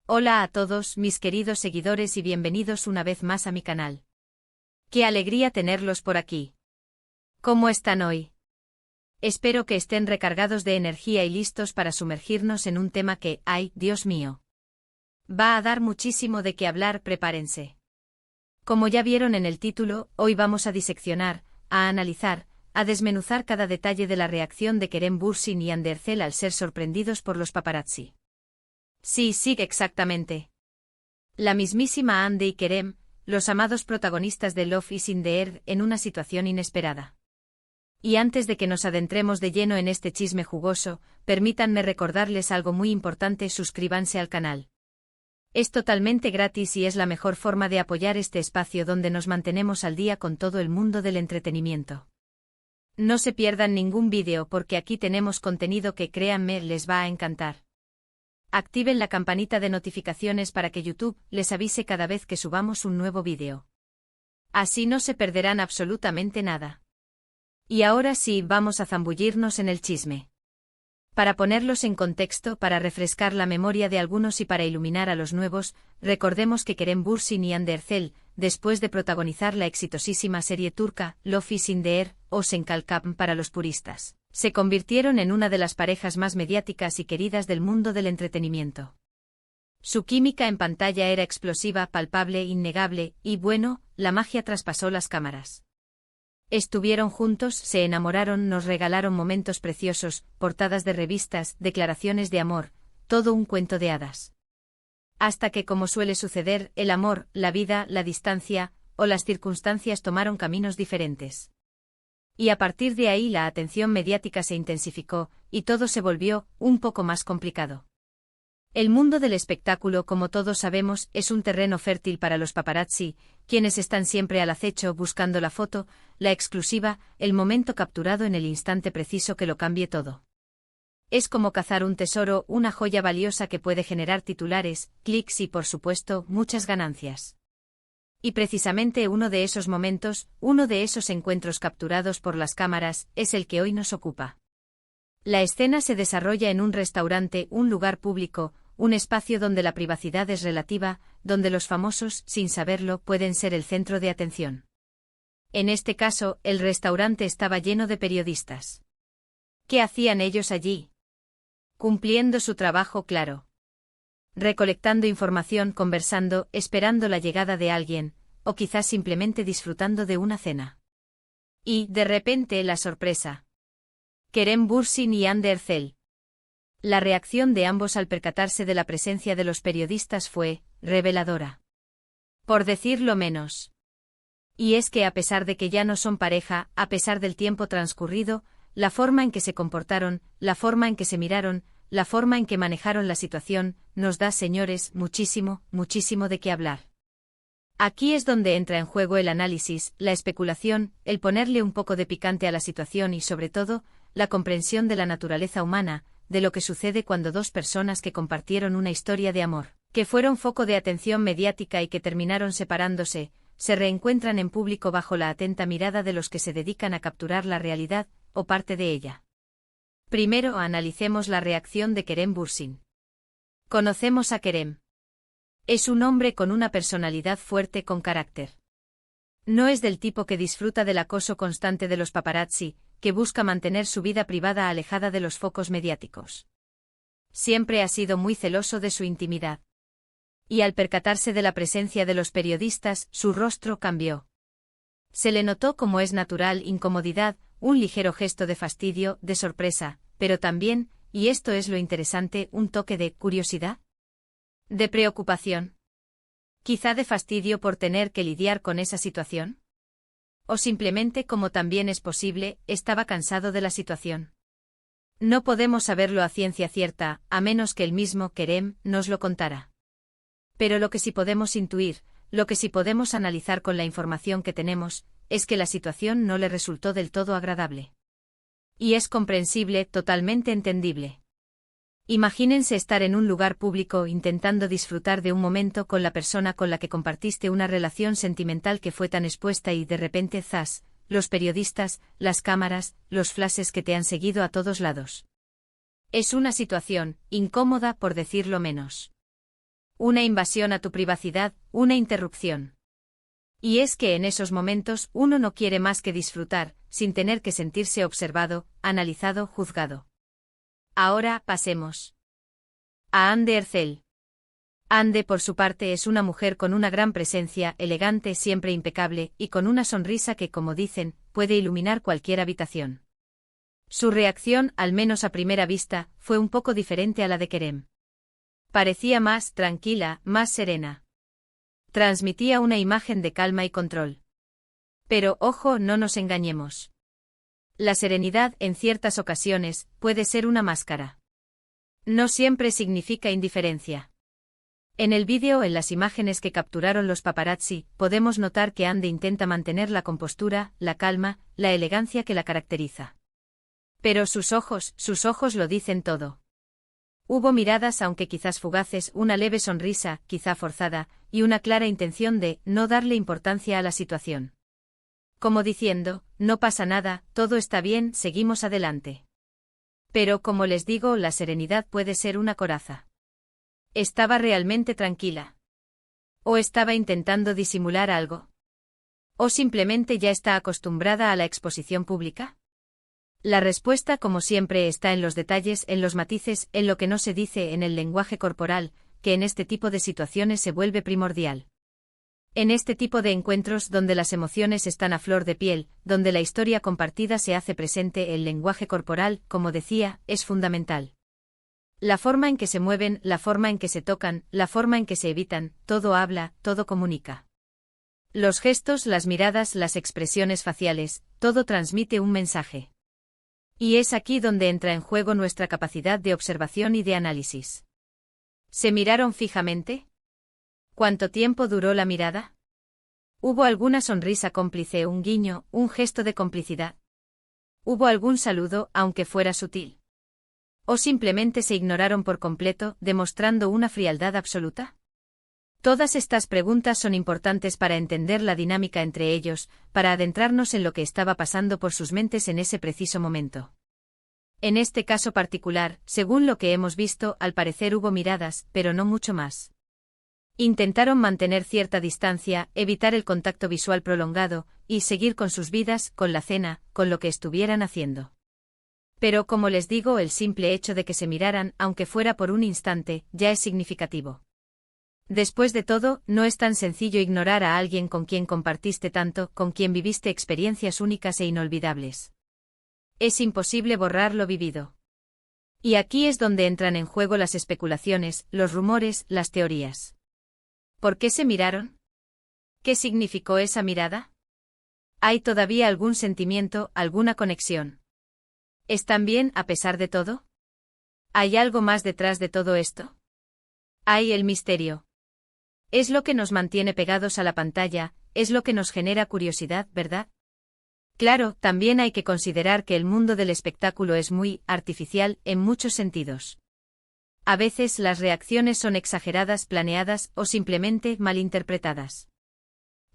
Hola a todos mis queridos seguidores y bienvenidos una vez más a mi canal. ¡Qué alegría tenerlos por aquí! ¿Cómo están hoy? Espero que estén recargados de energía y listos para sumergirnos en un tema que, ¡ay, Dios mío! Va a dar muchísimo de qué hablar, prepárense. Como ya vieron en el título, hoy vamos a diseccionar, a analizar, a desmenuzar cada detalle de la reacción de Kerem Bürsin y Hande Erçel al ser sorprendidos por los paparazzi. Sí, exactamente. La mismísima Hande y Kerem, los amados protagonistas de Love is in the Air, en una situación inesperada. Y antes de que nos adentremos de lleno en este chisme jugoso, permítanme recordarles algo muy importante: suscríbanse al canal. Es totalmente gratis y es la mejor forma de apoyar este espacio donde nos mantenemos al día con todo el mundo del entretenimiento. No se pierdan ningún vídeo porque aquí tenemos contenido que, créanme, les va a encantar. Activen la campanita de notificaciones para que YouTube les avise cada vez que subamos un nuevo vídeo. Así no se perderán absolutamente nada. Y ahora sí, vamos a zambullirnos en el chisme. Para ponerlos en contexto, para refrescar la memoria de algunos y para iluminar a los nuevos, recordemos que Kerem Bürsin y Hande Erçel, después de protagonizar la exitosísima serie turca Love is in the Air, o Senkalkam para los puristas, se convirtieron en una de las parejas más mediáticas y queridas del mundo del entretenimiento. Su química en pantalla era explosiva, palpable, innegable, y bueno, la magia traspasó las cámaras. Estuvieron juntos, se enamoraron, nos regalaron momentos preciosos, portadas de revistas, declaraciones de amor, todo un cuento de hadas. Hasta que, como suele suceder, el amor, la vida, la distancia, o las circunstancias tomaron caminos diferentes. Y a partir de ahí la atención mediática se intensificó, y todo se volvió un poco más complicado. El mundo del espectáculo, como todos sabemos, es un terreno fértil para los paparazzi, quienes están siempre al acecho buscando la foto, la exclusiva, el momento capturado en el instante preciso que lo cambie todo. Es como cazar un tesoro, una joya valiosa que puede generar titulares, clics y, por supuesto, muchas ganancias. Y precisamente uno de esos momentos, uno de esos encuentros capturados por las cámaras, es el que hoy nos ocupa. La escena se desarrolla en un restaurante, un lugar público, un espacio donde la privacidad es relativa, donde los famosos, sin saberlo, pueden ser el centro de atención. En este caso, el restaurante estaba lleno de periodistas. ¿Qué hacían ellos allí? Cumpliendo su trabajo, claro. Recolectando información, conversando, esperando la llegada de alguien, o quizás simplemente disfrutando de una cena. Y, de repente, la sorpresa. Kerem Bürsin y Hande Erçel. La reacción de ambos al percatarse de la presencia de los periodistas fue reveladora. Por decirlo menos. Y es que a pesar de que ya no son pareja, a pesar del tiempo transcurrido, la forma en que se comportaron, la forma en que se miraron, la forma en que manejaron la situación, nos da, señores, muchísimo, muchísimo de qué hablar. Aquí es donde entra en juego el análisis, la especulación, el ponerle un poco de picante a la situación y, sobre todo, la comprensión de la naturaleza humana, de lo que sucede cuando dos personas que compartieron una historia de amor, que fueron foco de atención mediática y que terminaron separándose, se reencuentran en público bajo la atenta mirada de los que se dedican a capturar la realidad, o parte de ella. Primero analicemos la reacción de Kerem Bürsin. Conocemos a Kerem. Es un hombre con una personalidad fuerte, con carácter. No es del tipo que disfruta del acoso constante de los paparazzi, que busca mantener su vida privada alejada de los focos mediáticos. Siempre ha sido muy celoso de su intimidad. Y al percatarse de la presencia de los periodistas, su rostro cambió. Se le notó, como es natural, incomodidad, un ligero gesto de fastidio, de sorpresa, pero también, y esto es lo interesante, un toque de curiosidad. De preocupación. Quizá de fastidio por tener que lidiar con esa situación. O simplemente, como también es posible, estaba cansado de la situación. No podemos saberlo a ciencia cierta, a menos que el mismo Kerem nos lo contara. Pero lo que sí podemos intuir, lo que sí podemos analizar con la información que tenemos, es que la situación no le resultó del todo agradable. Y es comprensible, totalmente entendible. Imagínense estar en un lugar público intentando disfrutar de un momento con la persona con la que compartiste una relación sentimental que fue tan expuesta y de repente, ¡zas!, los periodistas, las cámaras, los flashes que te han seguido a todos lados. Es una situación incómoda, por decirlo menos. Una invasión a tu privacidad, una interrupción. Y es que en esos momentos uno no quiere más que disfrutar, sin tener que sentirse observado, analizado, juzgado. Ahora, pasemos a Ande Ercel. Ande, por su parte, es una mujer con una gran presencia, elegante, siempre impecable, y con una sonrisa que, como dicen, puede iluminar cualquier habitación. Su reacción, al menos a primera vista, fue un poco diferente a la de Kerem. Parecía más tranquila, más serena. Transmitía una imagen de calma y control. Pero, ojo, no nos engañemos. La serenidad, en ciertas ocasiones, puede ser una máscara. No siempre significa indiferencia. En el vídeo, en las imágenes que capturaron los paparazzi, podemos notar que Ande intenta mantener la compostura, la calma, la elegancia que la caracteriza. Pero sus ojos lo dicen todo. Hubo miradas, aunque quizás fugaces, una leve sonrisa, quizá forzada, y una clara intención de no darle importancia a la situación. Como diciendo, no pasa nada, todo está bien, seguimos adelante. Pero, como les digo, la serenidad puede ser una coraza. ¿Estaba realmente tranquila? ¿O estaba intentando disimular algo? ¿O simplemente ya está acostumbrada a la exposición pública? La respuesta, como siempre, está en los detalles, en los matices, en lo que no se dice, en el lenguaje corporal, que en este tipo de situaciones se vuelve primordial. En este tipo de encuentros donde las emociones están a flor de piel, donde la historia compartida se hace presente, el lenguaje corporal, como decía, es fundamental. La forma en que se mueven, la forma en que se tocan, la forma en que se evitan, todo habla, todo comunica. Los gestos, las miradas, las expresiones faciales, todo transmite un mensaje. Y es aquí donde entra en juego nuestra capacidad de observación y de análisis. ¿Se miraron fijamente? ¿Cuánto tiempo duró la mirada? ¿Hubo alguna sonrisa cómplice, un guiño, un gesto de complicidad? ¿Hubo algún saludo, aunque fuera sutil? ¿O simplemente se ignoraron por completo, demostrando una frialdad absoluta? Todas estas preguntas son importantes para entender la dinámica entre ellos, para adentrarnos en lo que estaba pasando por sus mentes en ese preciso momento. En este caso particular, según lo que hemos visto, al parecer hubo miradas, pero no mucho más. Intentaron mantener cierta distancia, evitar el contacto visual prolongado, y seguir con sus vidas, con la cena, con lo que estuvieran haciendo. Pero, como les digo, el simple hecho de que se miraran, aunque fuera por un instante, ya es significativo. Después de todo, no es tan sencillo ignorar a alguien con quien compartiste tanto, con quien viviste experiencias únicas e inolvidables. Es imposible borrar lo vivido. Y aquí es donde entran en juego las especulaciones, los rumores, las teorías. ¿Por qué se miraron? ¿Qué significó esa mirada? ¿Hay todavía algún sentimiento, alguna conexión? ¿Están bien a pesar de todo? ¿Hay algo más detrás de todo esto? Hay el misterio. Es lo que nos mantiene pegados a la pantalla, es lo que nos genera curiosidad, ¿verdad? Claro, también hay que considerar que el mundo del espectáculo es muy artificial en muchos sentidos. A veces las reacciones son exageradas, planeadas o simplemente malinterpretadas.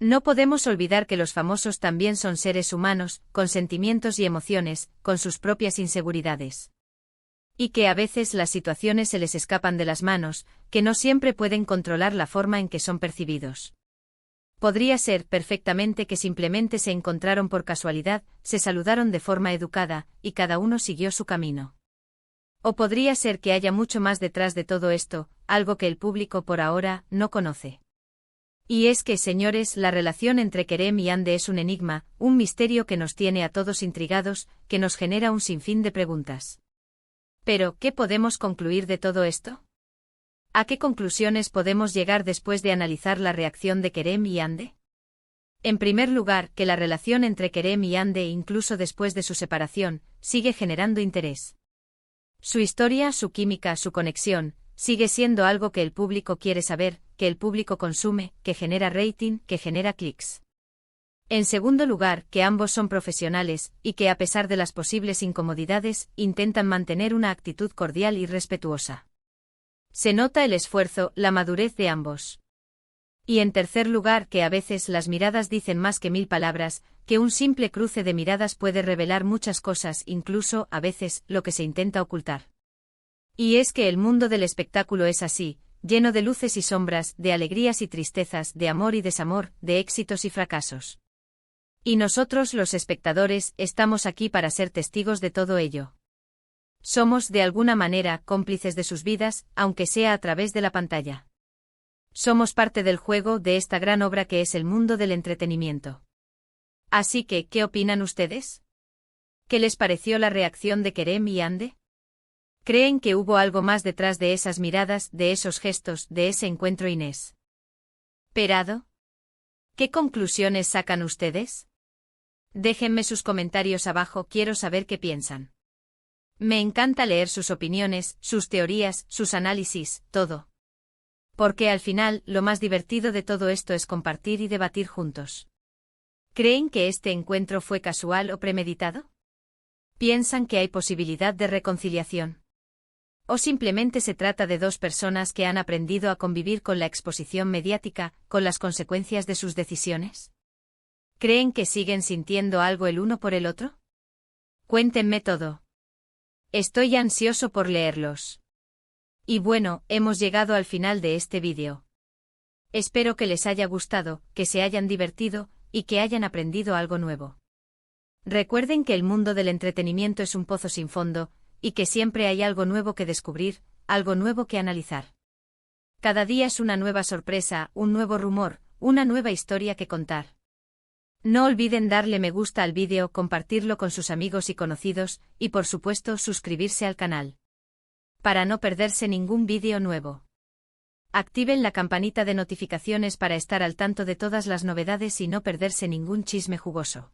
No podemos olvidar que los famosos también son seres humanos, con sentimientos y emociones, con sus propias inseguridades. Y que a veces las situaciones se les escapan de las manos, que no siempre pueden controlar la forma en que son percibidos. Podría ser perfectamente que simplemente se encontraron por casualidad, se saludaron de forma educada, y cada uno siguió su camino. O podría ser que haya mucho más detrás de todo esto, algo que el público por ahora no conoce. Y es que, señores, la relación entre Kerem y Ande es un enigma, un misterio que nos tiene a todos intrigados, que nos genera un sinfín de preguntas. Pero, ¿qué podemos concluir de todo esto? ¿A qué conclusiones podemos llegar después de analizar la reacción de Kerem y Ande? En primer lugar, que la relación entre Kerem y Ande, incluso después de su separación, sigue generando interés. Su historia, su química, su conexión, sigue siendo algo que el público quiere saber, que el público consume, que genera rating, que genera clics. En segundo lugar, que ambos son profesionales, y que a pesar de las posibles incomodidades, intentan mantener una actitud cordial y respetuosa. Se nota el esfuerzo, la madurez de ambos. Y en tercer lugar, que a veces las miradas dicen más que 1000 palabras, que un simple cruce de miradas puede revelar muchas cosas, incluso, a veces, lo que se intenta ocultar. Y es que el mundo del espectáculo es así, lleno de luces y sombras, de alegrías y tristezas, de amor y desamor, de éxitos y fracasos. Y nosotros, los espectadores, estamos aquí para ser testigos de todo ello. Somos, de alguna manera, cómplices de sus vidas, aunque sea a través de la pantalla. Somos parte del juego de esta gran obra que es el mundo del entretenimiento. Así que, ¿qué opinan ustedes? ¿Qué les pareció la reacción de Kerem y Hande? ¿Creen que hubo algo más detrás de esas miradas, de esos gestos, de ese encuentro inesperado? ¿Qué conclusiones sacan ustedes? Déjenme sus comentarios abajo, quiero saber qué piensan. Me encanta leer sus opiniones, sus teorías, sus análisis, todo. Porque al final, lo más divertido de todo esto es compartir y debatir juntos. ¿Creen que este encuentro fue casual o premeditado? ¿Piensan que hay posibilidad de reconciliación? ¿O simplemente se trata de dos personas que han aprendido a convivir con la exposición mediática, con las consecuencias de sus decisiones? ¿Creen que siguen sintiendo algo el uno por el otro? Cuéntenme todo. Estoy ansioso por leerlos. Y bueno, hemos llegado al final de este vídeo. Espero que les haya gustado, que se hayan divertido, y que hayan aprendido algo nuevo. Recuerden que el mundo del entretenimiento es un pozo sin fondo, y que siempre hay algo nuevo que descubrir, algo nuevo que analizar. Cada día es una nueva sorpresa, un nuevo rumor, una nueva historia que contar. No olviden darle me gusta al vídeo, compartirlo con sus amigos y conocidos, y por supuesto suscribirse al canal. Para no perderse ningún vídeo nuevo. Activen la campanita de notificaciones para estar al tanto de todas las novedades y no perderse ningún chisme jugoso.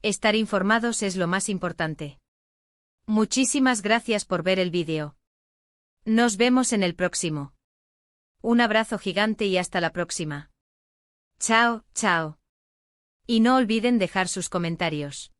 Estar informados es lo más importante. Muchísimas gracias por ver el vídeo. Nos vemos en el próximo. Un abrazo gigante y hasta la próxima. Chao, chao. Y no olviden dejar sus comentarios.